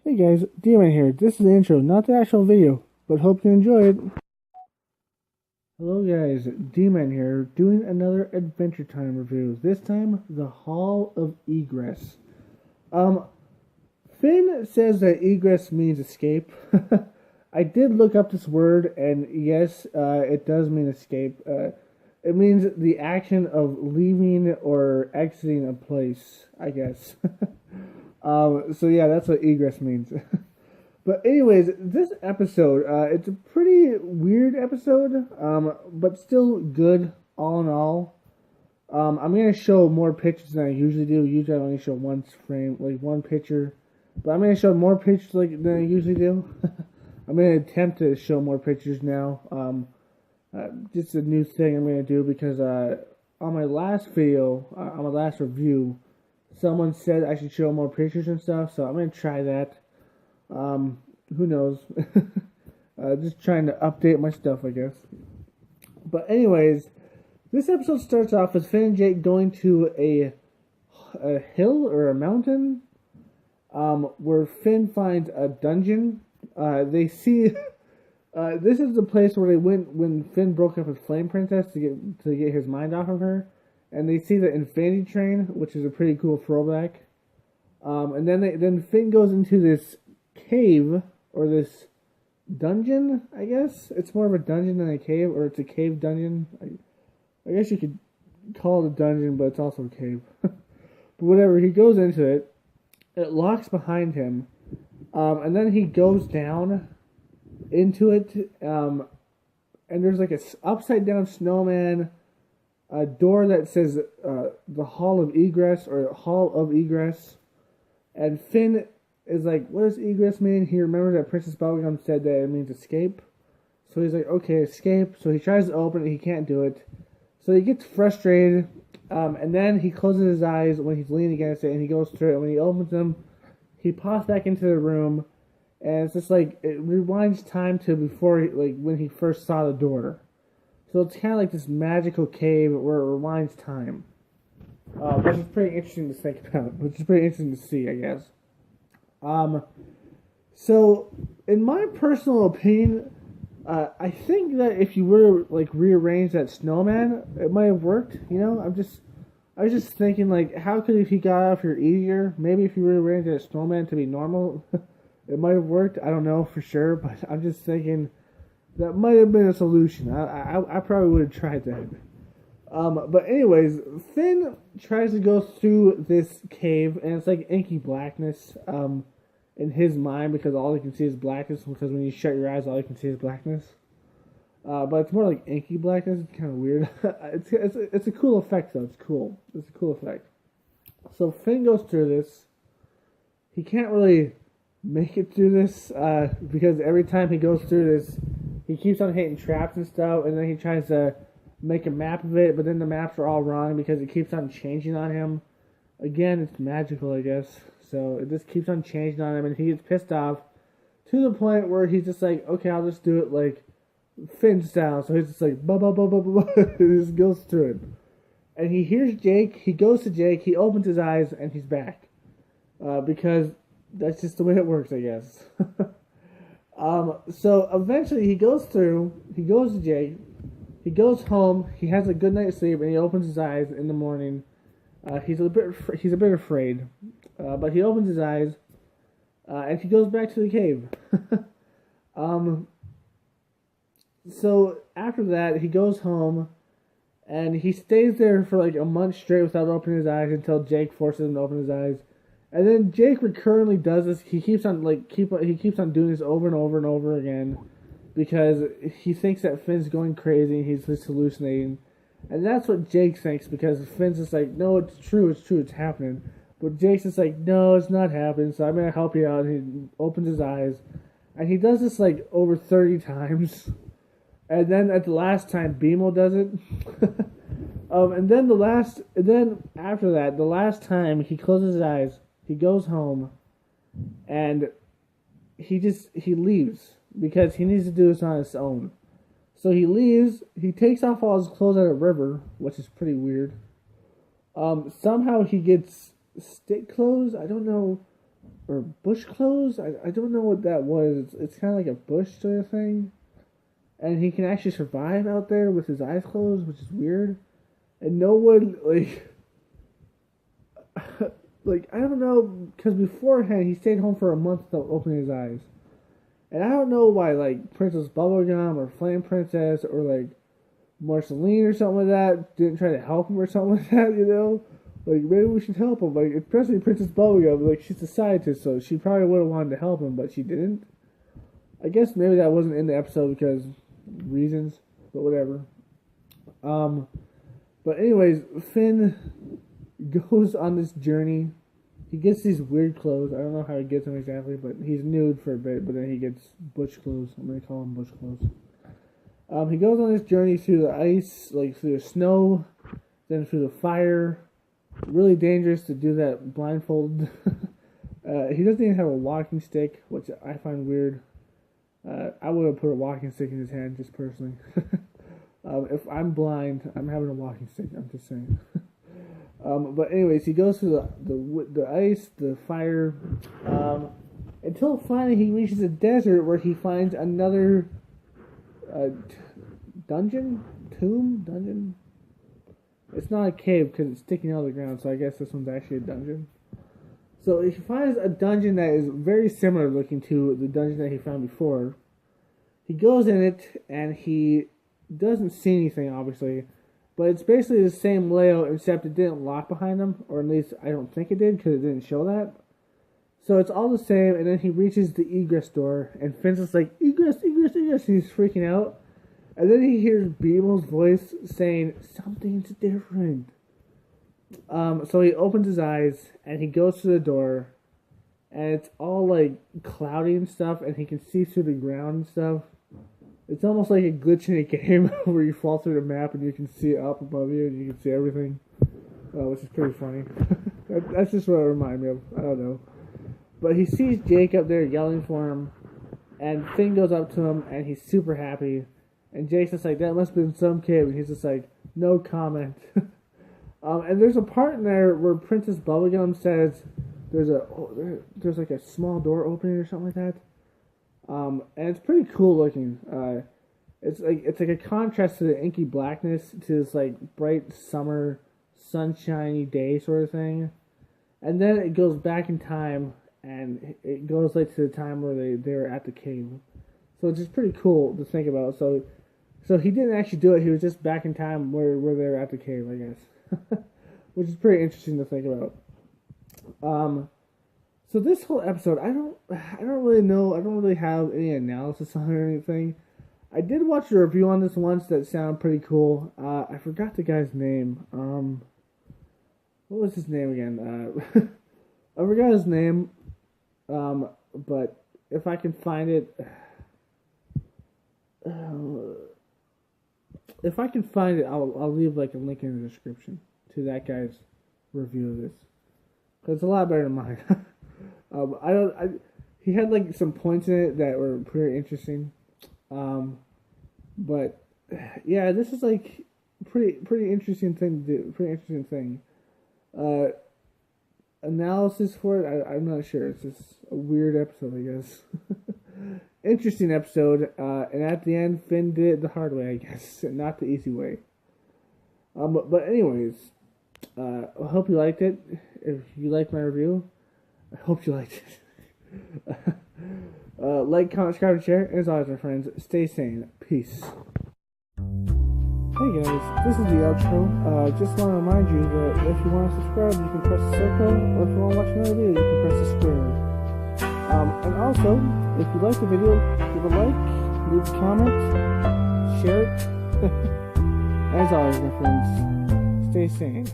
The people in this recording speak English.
Hey guys, Demon here. This is the intro, not the actual video, but hope you enjoy it. Hello guys, Demon here, doing another Adventure Time review. This time, the Hall of Egress. Um, Finn says that egress means escape. I did look up this word, and yes, it does mean escape. It means the action of leaving or exiting a place, I guess. So yeah, that's what egress means. But anyways, this episode, it's a pretty weird episode, but still good all in all. I'm gonna show more pictures than I usually do. Usually I only show one frame, like one picture, but I'm gonna show more pictures than I usually do. I'm gonna attempt to show more pictures now. Just a new thing I'm gonna do because on my last video, on my last review, someone said I should show more pictures and stuff, so I'm gonna try that. Who knows? Just trying to update my stuff, I guess. But anyways, this episode starts off with Finn and Jake going to a hill or a mountain, where Finn finds a dungeon. They see this is the place where they went when Finn broke up with Flame Princess to get his mind off of her, and they see the Infinity Train, which is a pretty cool throwback. And then Finn goes into this cave or this dungeon. I guess it's more of a dungeon than a cave, or it's a cave dungeon. I guess you could call it a dungeon, but it's also a cave. But whatever, he goes into it. It locks behind him, and then he goes down into it. And there's like a upside down snowman, a door that says the Hall of Egress or Hall of Egress, and Finn is like, what does egress mean? He remembers that Princess Bubblegum said that it means escape. So he's like, okay, escape. So he tries to open it, he can't do it. So he gets frustrated, and then he closes his eyes when he's leaning against it, and he goes through it. And when he opens them, he pops back into the room, and it's just like, it rewinds time to before, like, when he first saw the door. So it's kind of like this magical cave where it rewinds time. Which is pretty interesting to think about, which is pretty interesting to see, I guess. So, in my personal opinion, I think that if you were to, like, rearrange that snowman, it might have worked. You know, I was just thinking, like, how could if he got out of here easier? Maybe if you rearranged that snowman to be normal, it might have worked. I don't know for sure, but I'm just thinking that might have been a solution. I probably would have tried that. But anyways, Finn tries to go through this cave, and it's like inky blackness, in his mind, because all he can see is blackness, because when you shut your eyes, all you can see is blackness. But it's more like inky blackness. It's kind of weird. It's a cool effect, though. It's cool. It's a cool effect. So Finn goes through this. He can't really make it through this, because every time he goes through this, he keeps on hitting traps and stuff, and then he tries to make a map of it, but then the maps are all wrong because it keeps on changing on him. Again, it's magical, I guess. So it just keeps on changing on him, and he gets pissed off to the point where he's just like, okay, I'll just do it like Finn style. So he's just like, blah, blah, blah, blah, blah, blah. He just goes through it. And he hears Jake, he goes to Jake, he opens his eyes, and he's back. Because that's just the way it works, I guess. So eventually he goes to Jake, he goes home, he has a good night's sleep, and he opens his eyes in the morning. He's a bit afraid, but he opens his eyes, and he goes back to the cave. So after that, he goes home, and he stays there for like a month straight without opening his eyes until Jake forces him to open his eyes. And then Jake recurrently does this. He keeps on doing this over and over and over again, because he thinks that Finn's going crazy and he's just hallucinating. And that's what Jake thinks, because Finn's just like, no, it's true, it's happening. But Jake's just like, no, it's not happening, so I'm going to help you out. And he opens his eyes. And he does this like over 30 times. And then at the last time, BMO does it. And then after that, the last time he closes his eyes, he goes home, and he leaves, because he needs to do this on his own. So he leaves, he takes off all his clothes at a river, which is pretty weird. Somehow he gets stick clothes. I don't know or bush clothes. I don't know what that was. It's kind of like a bush sort of thing. And he can actually survive out there with his eyes closed, which is weird. And no one, like, I don't know, because beforehand he stayed home for a month without opening his eyes. And I don't know why, like, Princess Bubblegum or Flame Princess or, like, Marceline or something like that didn't try to help him or something like that, you know? Like, maybe we should help him. Like, especially Princess Bubblegum, like, she's a scientist, so she probably would have wanted to help him, but she didn't. I guess maybe that wasn't in the episode because reasons, but whatever. But anyways, Finn goes on this journey. He gets these weird clothes. I don't know how he gets them exactly, but he's nude for a bit, but then he gets butch clothes. I'm going to call them butch clothes. He goes on this journey through the ice, like through the snow, then through the fire. Really dangerous to do that blindfolded. He doesn't even have a walking stick, which I find weird. I would have put a walking stick in his hand, just personally. If I'm blind, I'm having a walking stick. I'm just saying. But anyways, he goes through the ice, the fire, until finally he reaches a desert where he finds another dungeon. It's not a cave because it's sticking out of the ground, so I guess this one's actually a dungeon. So he finds a dungeon that is very similar looking to the dungeon that he found before. He goes in it, and he doesn't see anything, obviously. But it's basically the same layout, except it didn't lock behind him. Or at least, I don't think it did, because it didn't show that. So it's all the same, and then he reaches the Egress door, and Finn's just like, Egress, Egress, Egress, and he's freaking out. And then he hears Beeble's voice saying, something's different. So he opens his eyes, and he goes to the door, and it's all, like, cloudy and stuff, and he can see through the ground and stuff. It's almost like a glitch in a game where you fall through the map and you can see it up above you and you can see everything, which is pretty funny. That's just what it reminded me of. I don't know. But he sees Jake up there yelling for him, and Finn goes up to him, and he's super happy. And Jake's just like, that must have been some kid. And he's just like, no comment. And there's a part in there where Princess Bubblegum says there's like a small door opening or something like that. And it's pretty cool looking. It's like a contrast to the inky blackness to this like bright summer sunshiny day sort of thing. And then it goes back in time, and it goes like to the time where they were at the cave. So it's just pretty cool to think about. So he didn't actually do it. He was just back in time where they were at the cave, I guess. Which is pretty interesting to think about. So this whole episode, I don't really know. I don't really have any analysis on it or anything. I did watch a review on this once that sounded pretty cool. I forgot the guy's name. What was his name again? I forgot his name. But if I can find it, I'll leave like a link in the description to that guy's review of this, because it's a lot better than mine. He had like some points in it that were pretty interesting. But yeah, this is like pretty interesting thing to do. Pretty interesting thing. Analysis for it, I'm not sure. It's just a weird episode, I guess. Interesting episode. And at the end, Finn did it the hard way, I guess, and not the easy way. But anyways, I hope you liked it. If you liked my review, I hope you liked it. Like, comment, subscribe, and share. And as always, my friends, stay sane. Peace. Hey guys, this is the outro. Just want to remind you that if you want to subscribe, you can press the circle, or if you want to watch another video, you can press the square. And also, if you like the video, give a like, leave a comment, share it. As always, my friends, stay sane.